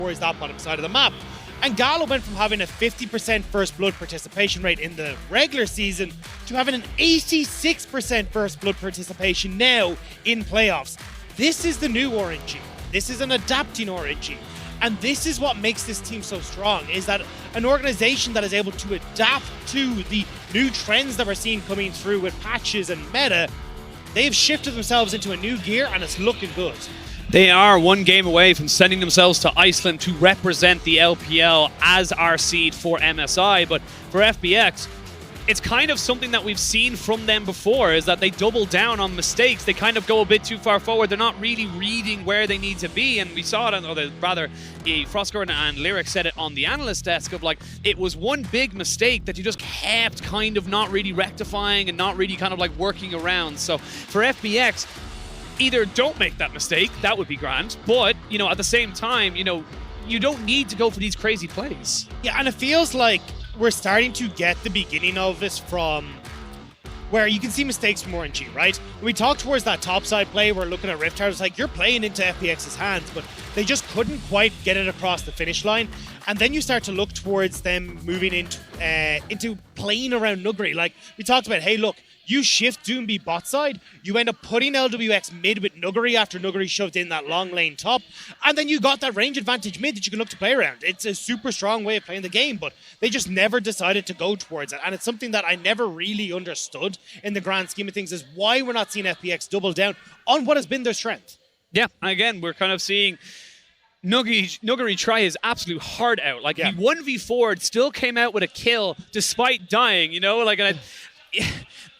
towards that bottom side of the map. And Gala went from having a 50% first blood participation rate in the regular season to having an 86% first blood participation now in playoffs. This is the new RNG. This is an adapting RNG. And this is what makes this team so strong, is that an organization that is able to adapt to the new trends that we're seeing coming through with patches and meta, they've shifted themselves into a new gear and it's looking good. They are one game away from sending themselves to Iceland to represent the LPL as our seed for MSI, but for FPX, it's kind of something that we've seen from them before, is that they double down on mistakes. They kind of go a bit too far forward. They're not really reading where they need to be, and we saw it, or rather, Frostgordon and Lyric said it on the analyst desk of like, it was one big mistake that you just kept kind of not really rectifying and not really kind of like working around. So for FPX, either don't make that mistake, that would be grand, but, you know, at the same time, you know, you don't need to go for these crazy plays. Yeah, and it feels like we're starting to get the beginning of this from where you can see mistakes from RNG, right? When we talk towards that topside play, we're looking at Rift Tower, it's like you're playing into FPX's hands, but they just couldn't quite get it across the finish line. And then you start to look towards them moving into playing around Nuggery. Like we talked about, hey, look, you shift Doomby bot side, you end up putting LWX mid with Nuggery after Nuggery shoved in that long lane top, and then you got that range advantage mid that you can look to play around. It's a super strong way of playing the game, but they just never decided to go towards it. And it's something that I never really understood in the grand scheme of things, is why we're not seeing FPX double down on what has been their strength. Yeah, again, we're kind of seeing Nuggery try his absolute heart out. Like, he 1v4'd, still came out with a kill despite dying, you know? Like,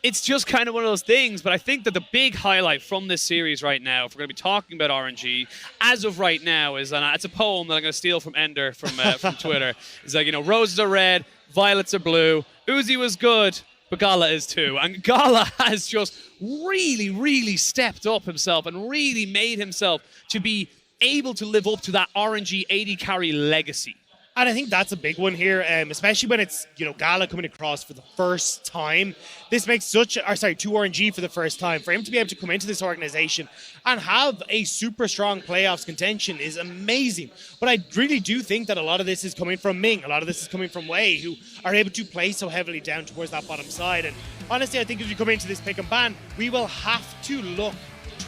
it's just kind of one of those things, but I think that the big highlight from this series right now, if we're going to be talking about RNG, as of right now, is it's a poem that I'm going to steal from Ender from Twitter. It's like, you know, roses are red, violets are blue, Uzi was good, but Gala is too. And Gala has just really, really stepped up himself and really made himself to be able to live up to that RNG 80 carry legacy. And I think that's a big one here, especially when it's, you know, Gala coming across for the first time. This makes to RNG for the first time. For him to be able to come into this organization and have a super strong playoffs contention is amazing. But I really do think that a lot of this is coming from Ming. A lot of this is coming from Wei, who are able to play so heavily down towards that bottom side. And honestly, I think if you come into this pick and ban, we will have to look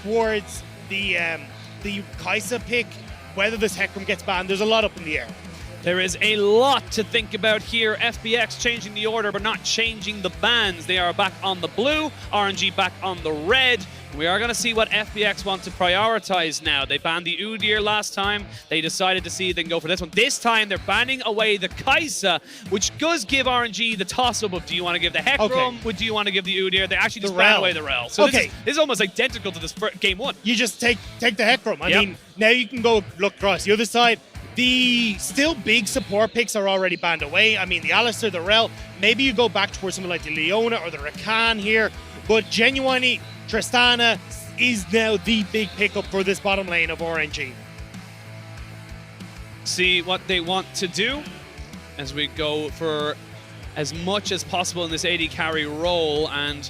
towards the Kai'Sa pick, whether this Hecarim gets banned. There's a lot up in the air. There is a lot to think about here. FPX changing the order, but not changing the bans. They are back on the blue, RNG back on the red. We are going to see what FPX want to prioritize now. They banned the Udyr last time. They decided to see if they can go for this one. This time, they're banning away the Kai'Sa, which does give RNG the toss-up of, do you want to give the Hecarim, or do you want to give the Udyr? They actually just ban away the Rel. So this is almost identical to this game one. You just take the Hecarim. I mean, now you can go look across the other side. The still big support picks are already banned away. I mean, the Alistar, the Rel, maybe you go back towards something like the Leona or the Rakan here, but genuinely, Tristana is now the big pickup for this bottom lane of RNG. See what they want to do as we go for as much as possible in this 80 carry role, and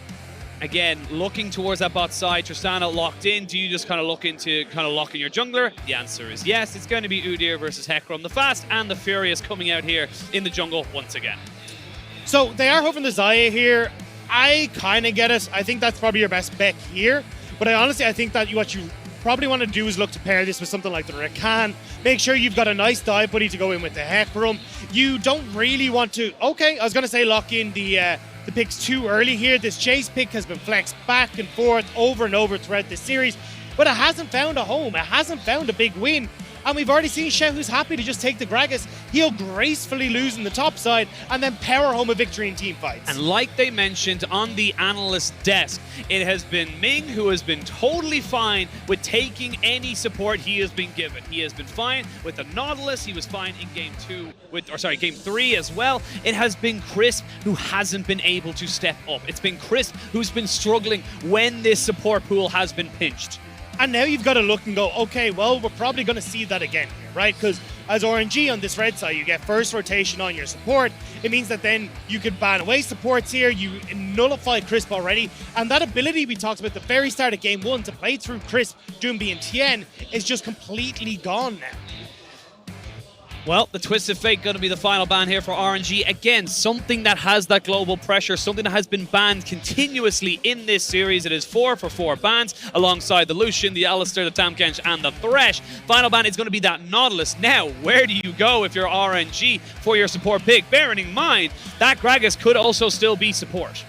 again, looking towards that bot side, Tristana locked in. Do you just kind of look into locking your jungler? The answer is yes. It's going to be Udyr versus Hecarim. The Fast and the Furious coming out here in the jungle once again. So they are hoping the Xayah here. I kind of get it. I think that's probably your best bet here. But I think that what you probably want to do is look to pair this with something like the Rakan. Make sure you've got a nice dive buddy to go in with the Hecarim. You don't really want to... Okay, I was going to say lock in the picks too early here. This chase pick has been flexed back and forth over and over throughout this series, but it hasn't found a home. It hasn't found a big win. And we've already seen Sheh, who's happy to just take the Gragas. He'll gracefully lose in the top side and then power home a victory in team fights. And like they mentioned on the analyst desk, it has been Ming who has been totally fine with taking any support he has been given. He has been fine with the Nautilus. He was fine in game 3 as well. It has been Crisp who hasn't been able to step up. It's been Crisp who's been struggling when this support pool has been pinched. And now you've got to look and go, okay, well, we're probably going to see that again here, right? Because as RNG on this red side, you get first rotation on your support. It means that then you could ban away supports here. You nullify Crisp already. And that ability we talked about at the very start of game 1 to play through Crisp, Doomby, and Tien is just completely gone now. Well, the Twist of Fate going to be the final ban here for RNG. Again, something that has that global pressure, something that has been banned continuously in this series. It is 4 for 4 bans alongside the Lucian, the Alistair, the Tamkench, and the Thresh. Final ban is going to be that Nautilus. Now, where do you go if you're RNG for your support pick? Bearing in mind, that Gragas could also still be support.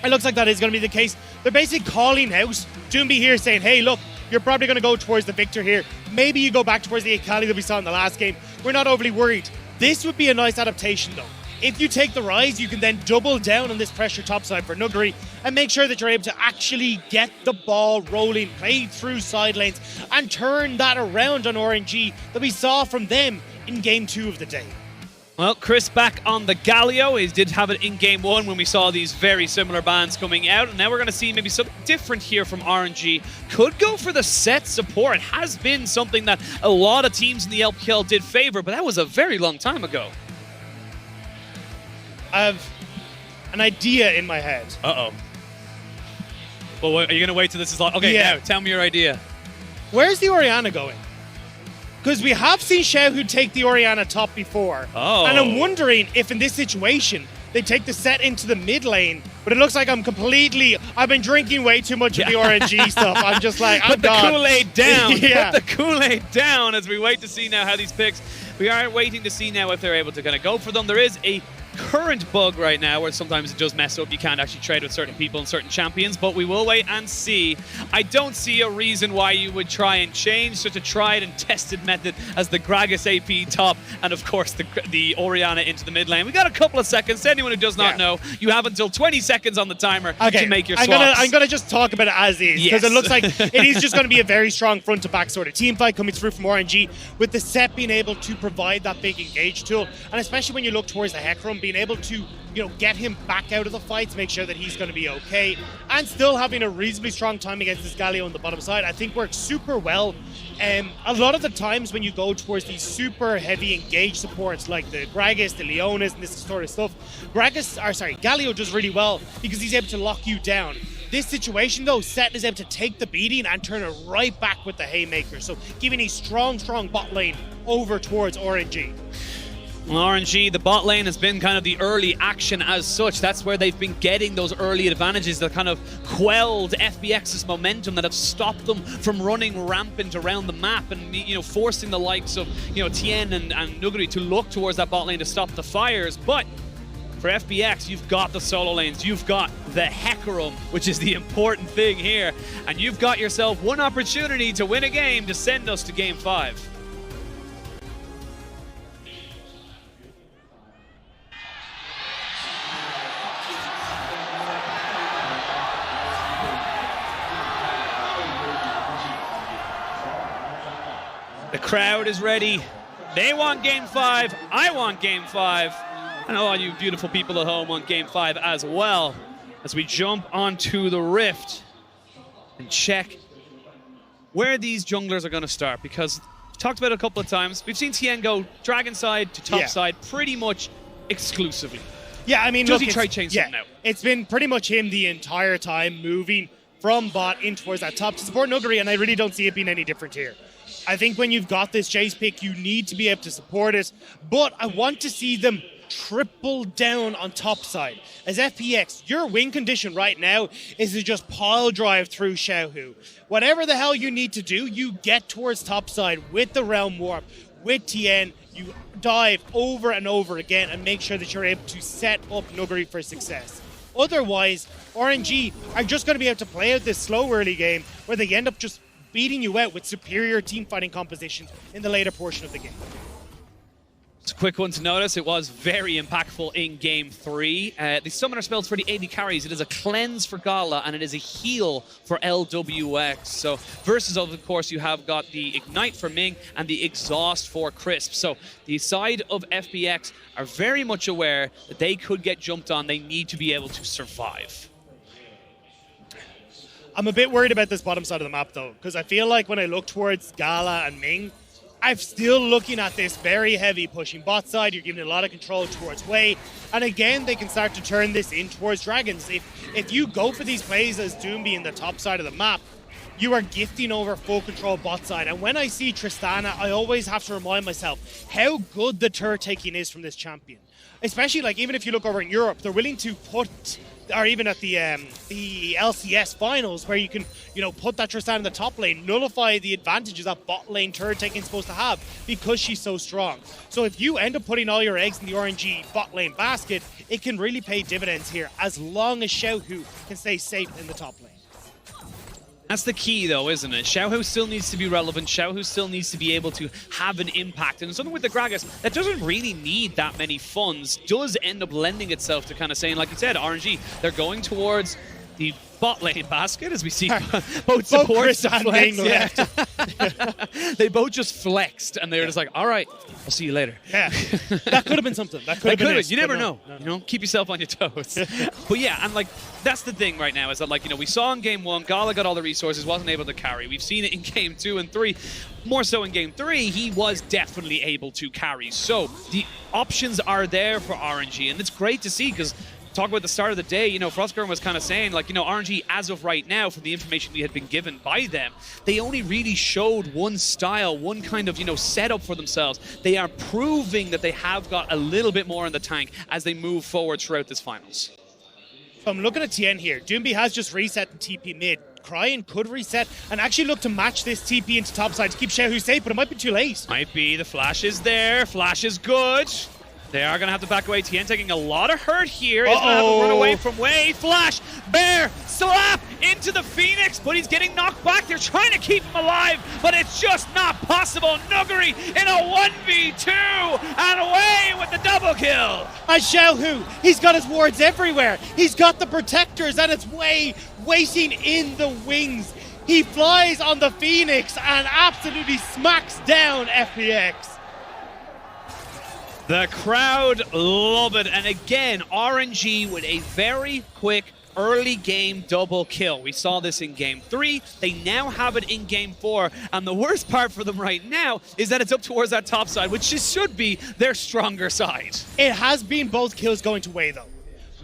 It looks like that is going to be the case. They're basically calling out Doomby here saying, hey, look, you're probably going to go towards the Victor here. Maybe you go back towards the Akali that we saw in the last game. We're not overly worried. This would be a nice adaptation, though. If you take the Rise, you can then double down on this pressure topside for Nuggery and make sure that you're able to actually get the ball rolling, play through side lanes, and turn that around on RNG that we saw from them in Game 2 of the day. Well, Chris back on the Galio. He did have it in Game 1 when we saw these very similar bans coming out. And now we're going to see maybe something different here from RNG. Could go for the set support. It has been something that a lot of teams in the LPL did favor, but that was a very long time ago. I have an idea in my head. Uh-oh. Well, are you going to wait till this is long? Okay, Yeah. now, tell me your idea. Where's the Orianna going? Because we have seen Xiaohu take the Orianna top before. Oh. And I'm wondering if in this situation, they take the set into the mid lane. But it looks like I've been drinking way too much of the RNG stuff. I'm just like, I'm Put the gone. Kool-Aid down. Yeah. Put the Kool-Aid down as we wait to see now how these picks. We are waiting to see now if they're able to kind of go for them. There is a current bug right now where sometimes it does mess up. You can't actually trade with certain people and certain champions, but we will wait and see. I don't see a reason why you would try and change such a tried and tested method as the Gragas AP top and of course the Orianna into the mid lane. We got a couple of seconds. Anyone who does not know, you have until 20 seconds on the timer to make your swaps. I'm gonna just talk about it as is because it looks like it is just going to be a very strong front to back sort of team fight coming through from RNG with the set being able to provide that big engage tool, and especially when you look towards the Hecarim being able to get him back out of the fight to make sure that he's going to be okay, and still having a reasonably strong time against this Galio on the bottom side, I think works super well. A lot of the times when you go towards these super heavy engage supports like the Gragas, the Leonas, and this sort of stuff, Galio does really well because he's able to lock you down. This situation though, Set is able to take the beating and turn it right back with the Haymaker, so giving a strong bot lane over towards RNG. Well, RNG, the bot lane has been kind of the early action as such. That's where they've been getting those early advantages that kind of quelled FPX's momentum, that have stopped them from running rampant around the map and forcing the likes of Tien and Nuggery to look towards that bot lane to stop the fires. But for FPX, you've got the solo lanes, you've got the Hecarim, which is the important thing here, and you've got yourself one opportunity to win a game to send us to Game 5. The crowd is ready. They want Game 5. I want Game 5. I know all you beautiful people at home want Game 5 as well. As we jump onto the Rift and check where these junglers are going to start. Because we've talked about it a couple of times. We've seen Tien go Dragon side to top side pretty much exclusively. Yeah, I mean, does he try to change something out? It's been pretty much him the entire time, moving from bot in towards that top to support Nuggery, and I really don't see it being any different here. I think when you've got this chase pick, you need to be able to support it, but I want to see them triple down on top side. As FPX, your win condition right now is to just pile drive through Xiaohu. Whatever the hell you need to do, you get towards top side with the Realm Warp, with Tien, you dive over and over again and make sure that you're able to set up Nuggery for success. Otherwise, RNG are just going to be able to play out this slow early game where they end up just beating you out with superior team fighting compositions in the later portion of the game. It's a quick one to notice. It was very impactful in Game 3. The summoner spells for the AD carries. It is a cleanse for Gala, and it is a heal for LWX. So versus, of course, you have got the Ignite for Ming and the Exhaust for Crisp. So the side of FPX are very much aware that they could get jumped on. They need to be able to survive. I'm a bit worried about this bottom side of the map, though, because I feel like when I look towards Gala and Ming, I'm still looking at this very heavy pushing bot side. You're giving a lot of control towards Wei. And again, they can start to turn this in towards Dragons. If you go for these plays as Doomby in the top side of the map, you are gifting over full control bot side. And when I see Tristana, I always have to remind myself how good the turret taking is from this champion. Especially, like, even if you look over in Europe, they're willing to put, or even at the LCS finals, where you can, you know, put that Tristana in the top lane, nullify the advantages that bot lane turret taking is supposed to have because she's so strong. So if you end up putting all your eggs in the RNG bot lane basket, it can really pay dividends here as long as Xiaohu can stay safe in the top lane. That's the key, though, isn't it? Xiaohu still needs to be relevant. Xiaohu still needs to be able to have an impact. And something with the Gragas that doesn't really need that many funds does end up lending itself to kind of saying, like you said, RNG, they're going towards the bot lane basket, as we see both supports flex. Yeah. They both just flexed, and they were just like, all right, I'll see you later. Yeah, that could have been something. That could have been it, You never know. No. You know, keep yourself on your toes. But yeah, and like, that's the thing right now, is that, like, you know, we saw in game 1, Gala got all the resources, wasn't able to carry. We've seen it in game 2 and 3. More so in game 3, he was definitely able to carry. So the options are there for RNG, and it's great to see, because talk about the start of the day, you know, Frostgurn was kind of saying, like, you know, RNG, as of right now, from the information we had been given by them, they only really showed one style, one kind of, you know, setup for themselves. They are proving that they have got a little bit more in the tank as they move forward throughout this finals. So I'm looking at Tien here. Doombi has just reset the TP mid. Cryin could reset and actually look to match this TP into topside to keep Xiaohu safe, but it might be too late. Might be. The flash is there. Flash is good. They are going to have to back away. Tien taking a lot of hurt here. He's going to have to run away from Wei. Flash, Bear, slap into the Phoenix, but he's getting knocked back. They're trying to keep him alive, but it's just not possible. Nuguri in a 1v2, and Wei with the double kill. And Xiaohu, he's got his wards everywhere. He's got the protectors, and it's Wei waiting in the wings. He flies on the Phoenix and absolutely smacks down FPX. The crowd love it, and again, RNG with a very quick early game double kill. We saw this in game 3, they now have it in game 4, and the worst part for them right now is that it's up towards that top side, which should be their stronger side. It has been both kills going to Wei, though.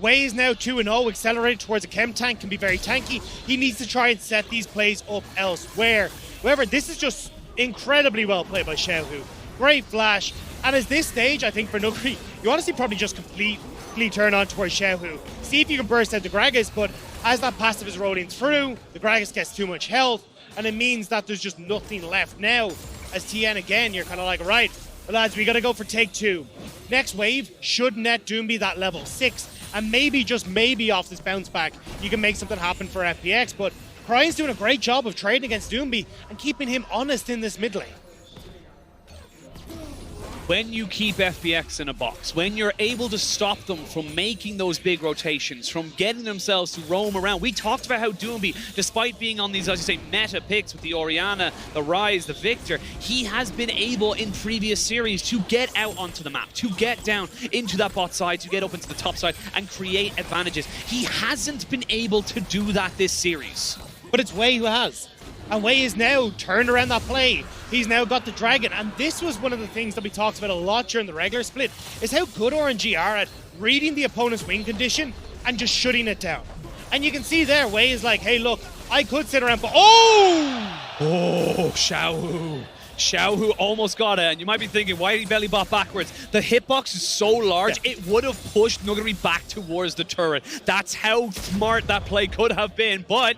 Wei is now 2-0, accelerated towards a chem tank, can be very tanky. He needs to try and set these plays up elsewhere. However, this is just incredibly well played by Xiaohu. Great flash. And at this stage, I think for Nuguri, you honestly probably just completely turn on towards Xiaohu. See if you can burst out the Gragas, but as that passive is rolling through, the Gragas gets too much health, and it means that there's just nothing left now. As Tien, again, you're kind of like, right, lads, we got to go for take 2. Next wave should net Doombi that level 6, and maybe, just maybe off this bounce back, you can make something happen for FPX, but Cryan's doing a great job of trading against Doombi and keeping him honest in this mid lane. When you keep FPX in a box, when you're able to stop them from making those big rotations, from getting themselves to roam around. We talked about how Doombi, despite being on these, as you say, meta picks with the Orianna, the Ryze, the Victor, he has been able in previous series to get out onto the map, to get down into that bot side, to get up into the top side and create advantages. He hasn't been able to do that this series. But it's Wei who has. And Wei is now turned around that play. He's now got the dragon. And this was one of the things that we talked about a lot during the regular split, is how good RNG are at reading the opponent's win condition and just shutting it down. And you can see there, Wei is like, hey, look, I could sit around, but Xiaohu. Xiaohu almost got it, and you might be thinking, why did he belly bot backwards? The hitbox is so large, it would have pushed Nuguri back towards the turret. That's how smart that play could have been, but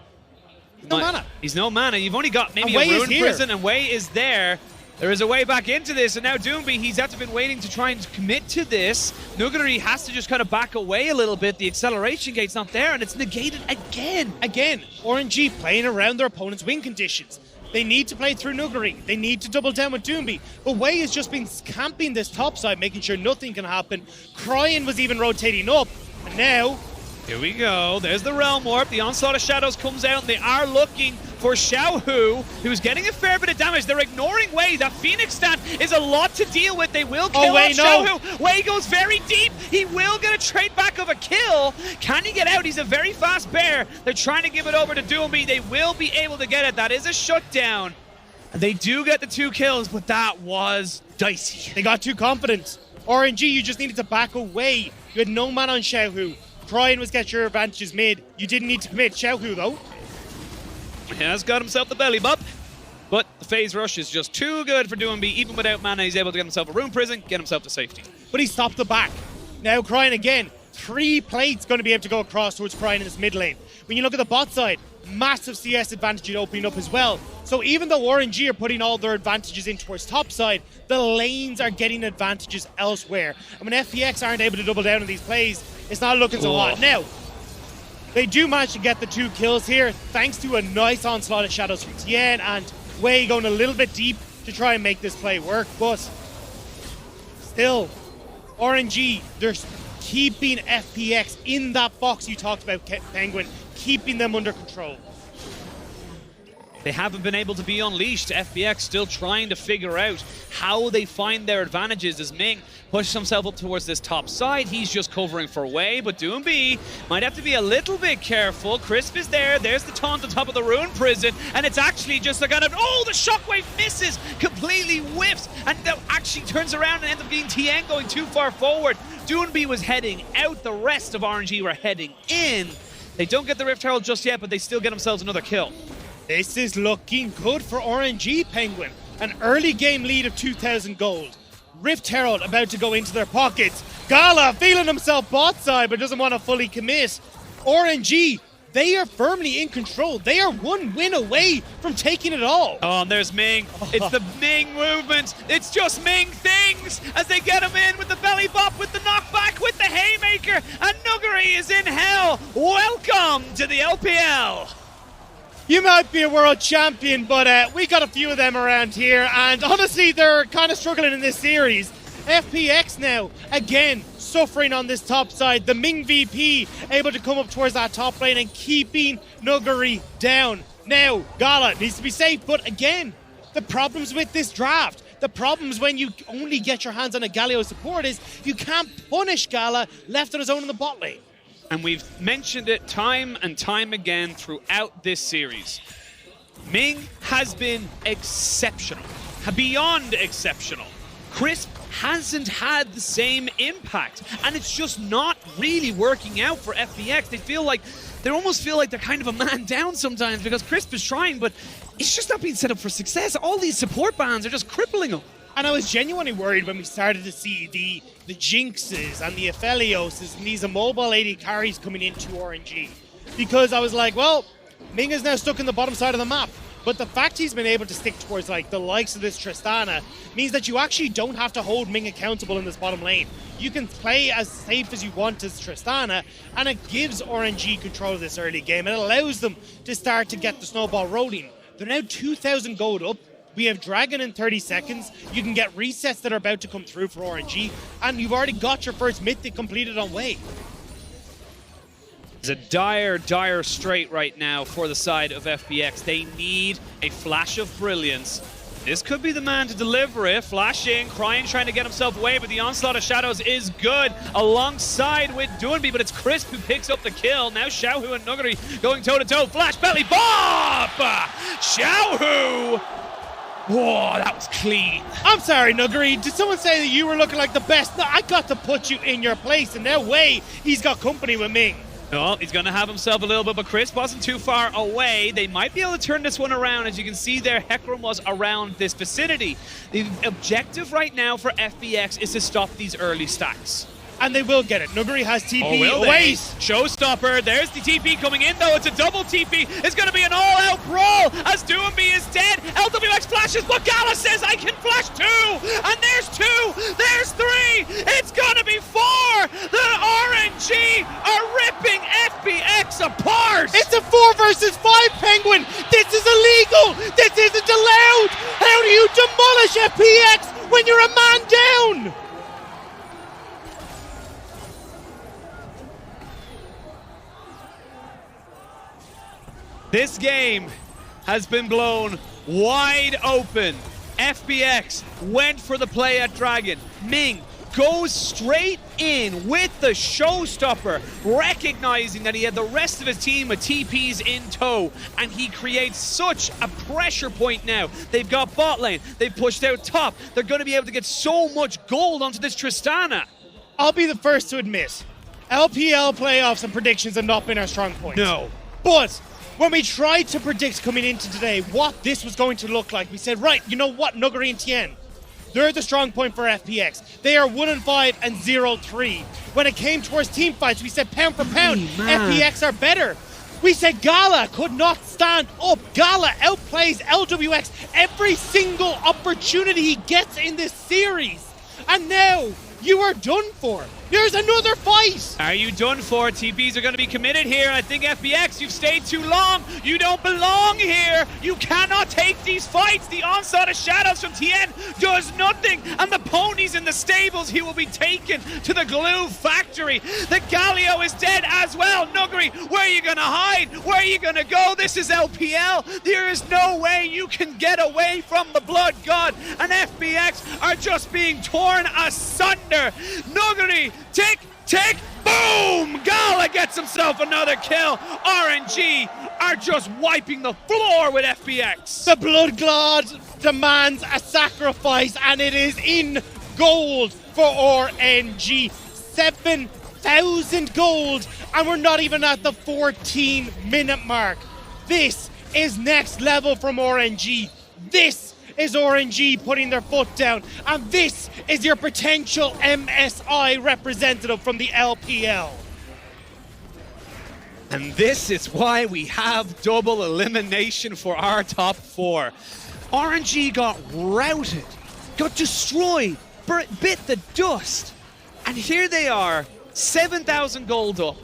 no mana. He's no mana. You've only got maybe a Rune Prison, and Wei is there. There is a way back into this, and now Doombi, he's had to been waiting to try and commit to this. Nuguri has to just kind of back away a little bit. The acceleration gate's not there, and it's negated again. Again, RNG playing around their opponent's win conditions. They need to play through Nuguri. They need to double down with Doombi. But Wei has just been camping this top side, making sure nothing can happen. Cryin was even rotating up, and now here we go. There's the Realm Warp. The Onslaught of Shadows comes out, and they are looking for Xiaohu, who's getting a fair bit of damage. They're ignoring Wei. That Phoenix stand is a lot to deal with. They will kill off Xiaohu. Wei goes very deep. He will get a trade back of a kill. Can he get out? He's a very fast bear. They're trying to give it over to Doombi. They will be able to get it. That is a shutdown. They do get the 2 kills, but that was dicey. They got too confident. RNG, you just needed to back away. You had no man on Xiaohu. Cryin was get your advantages mid. You didn't need to commit. Xiaohu, though. He has got himself the belly bump, but the phase rush is just too good for doing B. Even without mana, he's able to get himself a rune prison, get himself to safety. But he stopped the back. Now Cryin again. 3 plates going to be able to go across towards Cryin in this mid lane. When you look at the bot side, massive CS advantage opening up as well. So even though RNG are putting all their advantages in towards top side, the lanes are getting advantages elsewhere. And when FPX aren't able to double down on these plays, it's not looking so hot. Now, they do manage to get the 2 kills here, thanks to a nice onslaught of shadows from Tien and Wei going a little bit deep to try and make this play work. But still, RNG, they're keeping FPX in that box you talked about, Penguin, keeping them under control. They haven't been able to be unleashed. FPX still trying to figure out how they find their advantages as Ming pushes himself up towards this top side. He's just covering for Wei, but Doombi might have to be a little bit careful. Crisp is there. There's the taunt on top of the rune prison, and it's actually just a kind of, oh, the shockwave misses, completely whiffs, and that actually turns around and ends up being Tien going too far forward. Doombi was heading out. The rest of RNG were heading in. They don't get the Rift Herald just yet, but they still get themselves another kill. This is looking good for RNG, Penguin. An early game lead of 2,000 gold. Rift Herald about to go into their pockets. Gala feeling himself bot side, but doesn't want to fully commit. RNG, they are firmly in control. They are 1 win away from taking it all. Oh, and there's Ming. It's the Ming movement. It's just Ming things as they get him in with the belly bop, with the knockback, with the haymaker, and Nuggery is in hell. Welcome to the LPL. You might be a world champion, but we got a few of them around here, and honestly, they're kind of struggling in this series. FPX now, again, suffering on this top side. The Ming VP able to come up towards that top lane and keeping Nuggery down. Now, Gala needs to be safe, but again, the problems with this draft, the problems when you only get your hands on a Galio support is you can't punish Gala left on his own in the bot lane. And we've mentioned it time and time again throughout this series. Ming has been exceptional, beyond exceptional. Crisp hasn't had the same impact, and it's just not really working out for FPX. They almost feel like they're kind of a man down sometimes because Crisp is trying, but it's just not being set up for success. All these support bans are just crippling them. And I was genuinely worried when we started to see the Jinxes and the Aphelioses and these immobile AD carries coming into RNG. Because I was like, well, Ming is now stuck in the bottom side of the map. But the fact he's been able to stick towards like the likes of this Tristana means that you actually don't have to hold Ming accountable in this bottom lane. You can play as safe as you want as Tristana, and it gives RNG control of this early game. It allows them to start to get the snowball rolling. They're now 2,000 gold up. We have Dragon in 30 seconds. You can get resets that are about to come through for RNG, and you've already got your first mythic completed on Wei. It's a dire strait right now for the side of FPX. They need a flash of brilliance. This could be the man to deliver it. Flashing, Cryin trying to get himself away, but the onslaught of shadows is good alongside with Doombi, but it's Crisp who picks up the kill. Now Xiaohu and Nuggery going toe-to-toe. Flash, belly, bop! Xiaohu! Whoa, that was clean. I'm sorry, Nuggery. Did someone say that you were looking like the best? No, I got to put you in your place, and now Wei, he's got company with Ming. Well, he's going to have himself a little bit, but Crisp wasn't too far away. They might be able to turn this one around. As you can see there, Hecarim was around this vicinity. The objective right now for FPX is to stop these early stacks. And they will get it. Nuggery has TP. Oh, Wait! Showstopper. There's the TP coming in, though. It's a double TP. It's going to be an all-out brawl as Doombi is dead. LWX flashes, but Gala says, I can flash 2. And there's 2. There's 3. It's going to be 4. The RNG are ripping FPX apart. It's a 4 versus 5, Penguin. This is illegal. This isn't allowed. How do you demolish FPX when you're a man down? This game has been blown wide open. FPX went for the play at Dragon. Ming goes straight in with the showstopper, recognizing that he had the rest of his team with TPs in tow, and he creates such a pressure point now. They've got bot lane, they've pushed out top. They're going to be able to get so much gold onto this Tristana. I'll be the first to admit, LPL playoffs and predictions have not been our strong point. No. But When we tried to predict coming into today what this was going to look like, we said, right, you know what, Nuguri and Tien, they're the strong point for FPX. They are 1-5 and 0-3. When it came towards team fights, we said pound for pound, FPX are better. We said Gala could not stand up. Gala outplays LWX every single opportunity he gets in this series. And now you are done for. There's another fight! Are you done for? TPs are going to be committed here. I think FPX, you've stayed too long. You don't belong here. You cannot take these fights. The onslaught of shadows from Tien does nothing. And the ponies in the stables, he will be taken to the glue factory. The Galio is dead as well. Nuguri, where are you going to hide? Where are you going to go? This is LPL. There is no way you can get away from the Blood God. And FPX are just being torn asunder. Nuguri, tick, tick, boom! Gala gets himself another kill. RNG are just wiping the floor with FPX. The Blood God demands a sacrifice, and it is in gold for RNG. 7,000 gold, and we're not even at the 14-minute mark. This is next level from RNG. This is RNG putting their foot down, and this is your potential MSI representative from the LPL. And this is why we have double elimination for our top four. RNG got routed, got destroyed, bit the dust, and here they are, 7,000 gold up.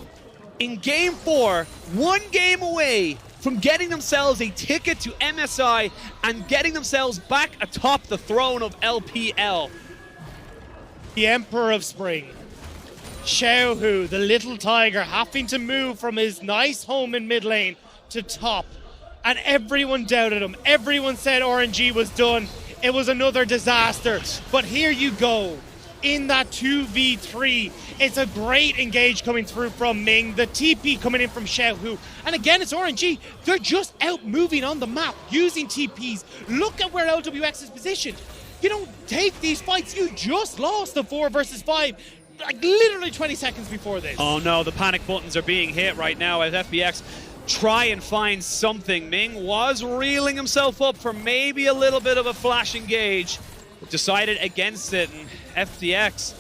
In game 4, 1 game away from getting themselves a ticket to MSI and getting themselves back atop the throne of LPL. The Emperor of Spring, Xiaohu, the little tiger, having to move from his nice home in mid lane to top. And everyone doubted him. Everyone said RNG was done. It was another disaster. But here you go. In that 2v3, it's a great engage coming through from Ming, the TP coming in from Xiaohu, and again it's RNG. They're just out moving on the map, using TPs. Look at where LWX is positioned. You don't take these fights, you just lost the 4 versus 5, like literally 20 seconds before this. Oh no, the panic buttons are being hit right now as FPX try and find something. Ming was reeling himself up for maybe a little bit of a flash engage, but decided against it, and FPX,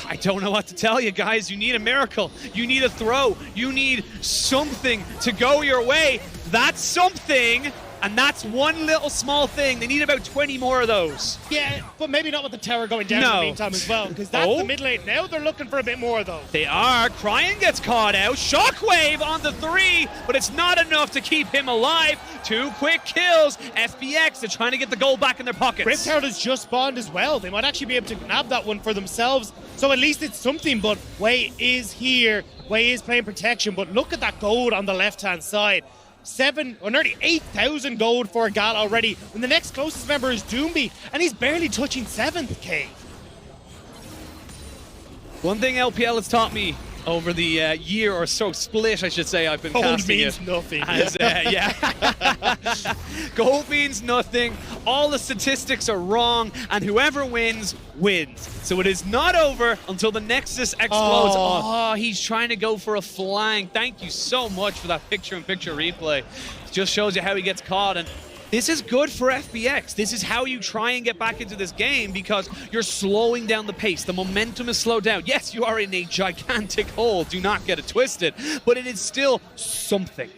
I don't know what to tell you guys. You need a miracle. You need a throw. You need something to go your way. That's something, and that's one little small thing. They need about 20 more of those. Yeah, but maybe not with the tower going down in the meantime as well, because that's the mid lane. Now they're looking for a bit more, though. They are. Cryan gets caught out. Shockwave on the 3, but it's not enough to keep him alive. 2 quick kills. FPX, they're trying to get the gold back in their pockets. Rift Herald has just spawned as well. They might actually be able to nab that one for themselves. So at least it's something, but Wei is here. Wei is playing protection, but look at that gold on the left-hand side. 7 or nearly 8,000 gold for Gal already. And the next closest member is Doomby, and he's barely touching 7th K. One thing LPL has taught me over the year or so, split I should say, I've been gold casting means it. nothing. As, yeah. Gold means nothing. All the statistics are wrong, and whoever wins, wins. So it is not over until the Nexus explodes. Oh, he's trying to go for a flank. Thank you so much for that picture-in-picture replay. It just shows you how he gets caught, and this is good for FPX. This is how you try and get back into this game, because you're slowing down the pace. The momentum is slowed down. Yes, you are in a gigantic hole. Do not get it twisted. But it is still something.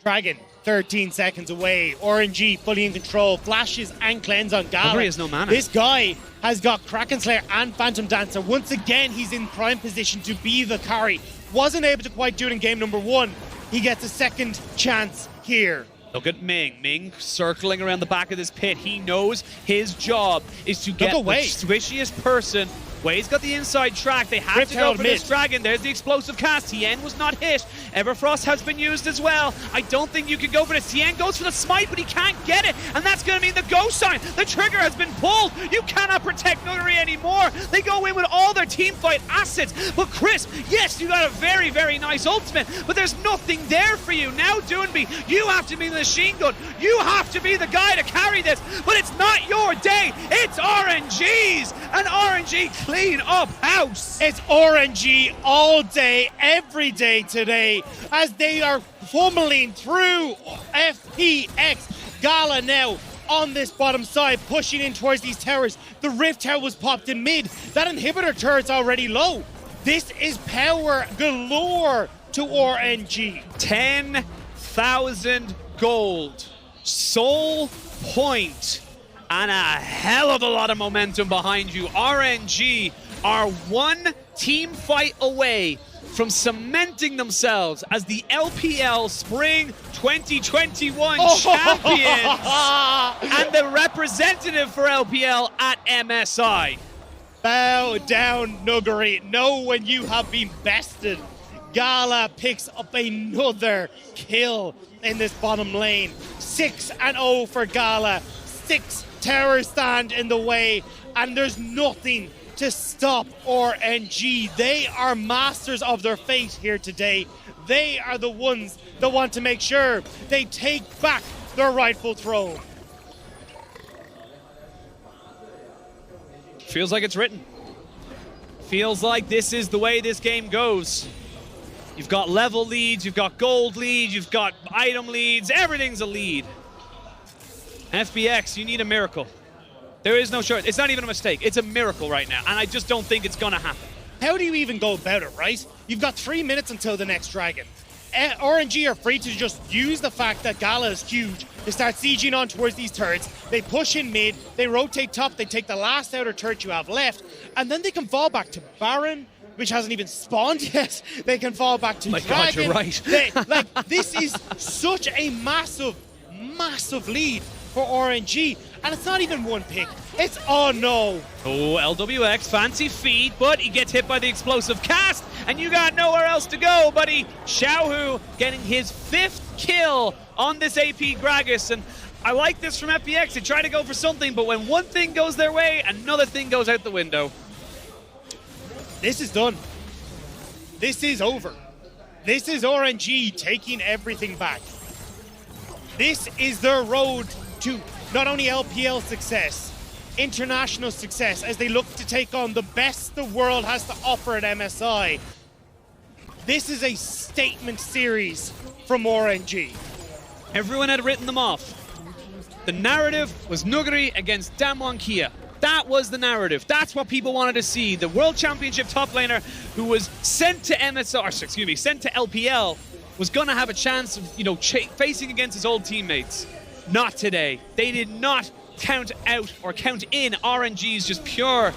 Dragon, 13 seconds away. RNG fully in control. Flashes and cleanse on Gala. Nobody has no mana. This guy has got Kraken Slayer and Phantom Dancer. Once again, he's in prime position to be the carry. Wasn't able to quite do it in game number 1. He gets a second chance here. Look at Ming. Ming circling around the back of this pit. He knows his job is to get the squishiest person. Wei's got the inside track. They have to go for this dragon. There's the explosive cast. Tien was not hit. Everfrost has been used as well. I don't think you can go for this. Tien goes for the smite, but he can't get it. And that's going to mean the go sign. The trigger has been pulled. You cannot protect Nuguri anymore. They go in with all their team fight assets. But Chris, yes, you got a very, very nice ultimate, but there's nothing there for you. Now, Doonby, you have to be the machine gun. You have to be the guy to carry this. But it's not your day. It's RNG's. And RNG clean up house. It's RNG all day, every day today, as they are fumbling through FPX. Gala now on this bottom side, pushing in towards these towers. The Rift Tower was popped in mid. That inhibitor turret's already low. This is power galore to RNG. 10,000 gold. Soul point. And a hell of a lot of momentum behind you. RNG are one team fight away from cementing themselves as the LPL Spring 2021 champions and the representative for LPL at MSI. Bow down, Nuggery. Know when you have been bested. Gala picks up another kill in this bottom lane. 6-0 for Gala. 6 towers stand in the way, and there's nothing to stop RNG. They are masters of their fate here today. They are the ones that want to make sure they take back their rightful throne. Feels like it's written. Feels like this is the way this game goes. You've got level leads, you've got gold leads, you've got item leads, everything's a lead. FPX, you need a miracle. There is no short. It's not even a mistake. It's a miracle right now, and I just don't think it's gonna happen. How do you even go about it, right? You've got 3 minutes until the next dragon. RNG are free to just use the fact that Gala is huge. They start sieging on towards these turrets. They push in mid. They rotate top. They take the last outer turret you have left, and then they can fall back to Baron, which hasn't even spawned yet. They can fall back to Dragon. God, you're right. This is such a massive, massive lead for RNG, and it's not even one pick. It's oh no. Oh, LWX, fancy feet, but he gets hit by the explosive cast, and you got nowhere else to go, buddy. Xiaohu getting his 5th kill on this AP Gragas, and I like this from FPX. They try to go for something, but when one thing goes their way, another thing goes out the window. This is done. This is over. This is RNG taking everything back. This is their road to not only LPL success, international success, as they look to take on the best the world has to offer at MSI. This is a statement series from RNG. Everyone had written them off. The narrative was Nuguri against Damwon Kia. That was the narrative. That's what people wanted to see. The World Championship top laner who was sent to sent to LPL was going to have a chance of, facing against his old teammates. Not today. They did not count out or count in RNG's just pure,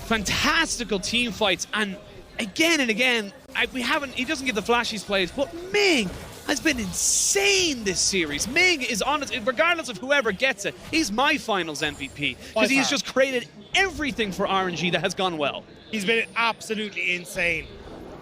fantastical team fights. And again, he doesn't give the flashiest plays, but Ming has been insane this series. Ming is honest, regardless of whoever gets it, he's my finals MVP because he's just created everything for RNG that has gone well. He's been absolutely insane.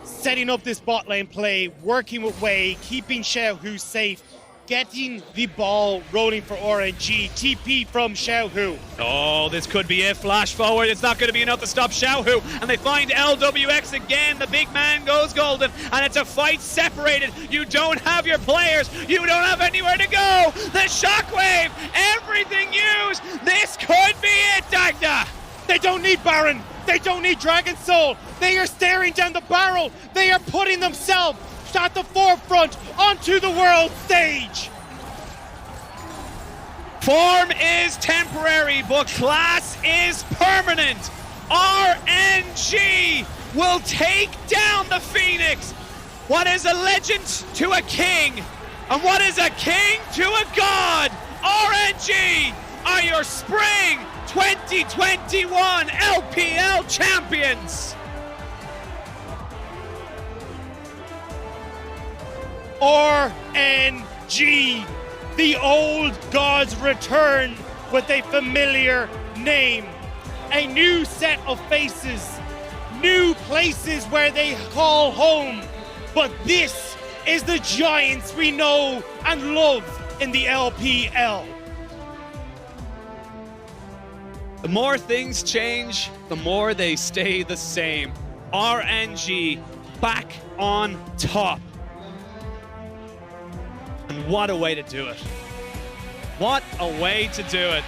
Setting up this bot lane play, working with Wei, keeping Xiaohu safe, getting the ball rolling for RNG. TP from Xiaohu. Oh, this could be it. Flash forward. It's not going to be enough to stop Xiaohu. And they find LWX again. The big man goes golden. And it's a fight separated. You don't have your players. You don't have anywhere to go. The shockwave. Everything used. This could be it, Dagda. They don't need Baron. They don't need Dragon Soul. They are staring down the barrel. They are putting themselves at the forefront onto the world stage. Form is temporary, but class is permanent. RNG will take down the Phoenix. What is a legend to a king? And what is a king to a god? RNG are your Spring 2021 LPL champions. RNG, the old gods return with a familiar name, a new set of faces, new places where they call home. But this is the giants we know and love in the LPL. The more things change, the more they stay the same. RNG back on top. And what a way to do it. What a way to do it.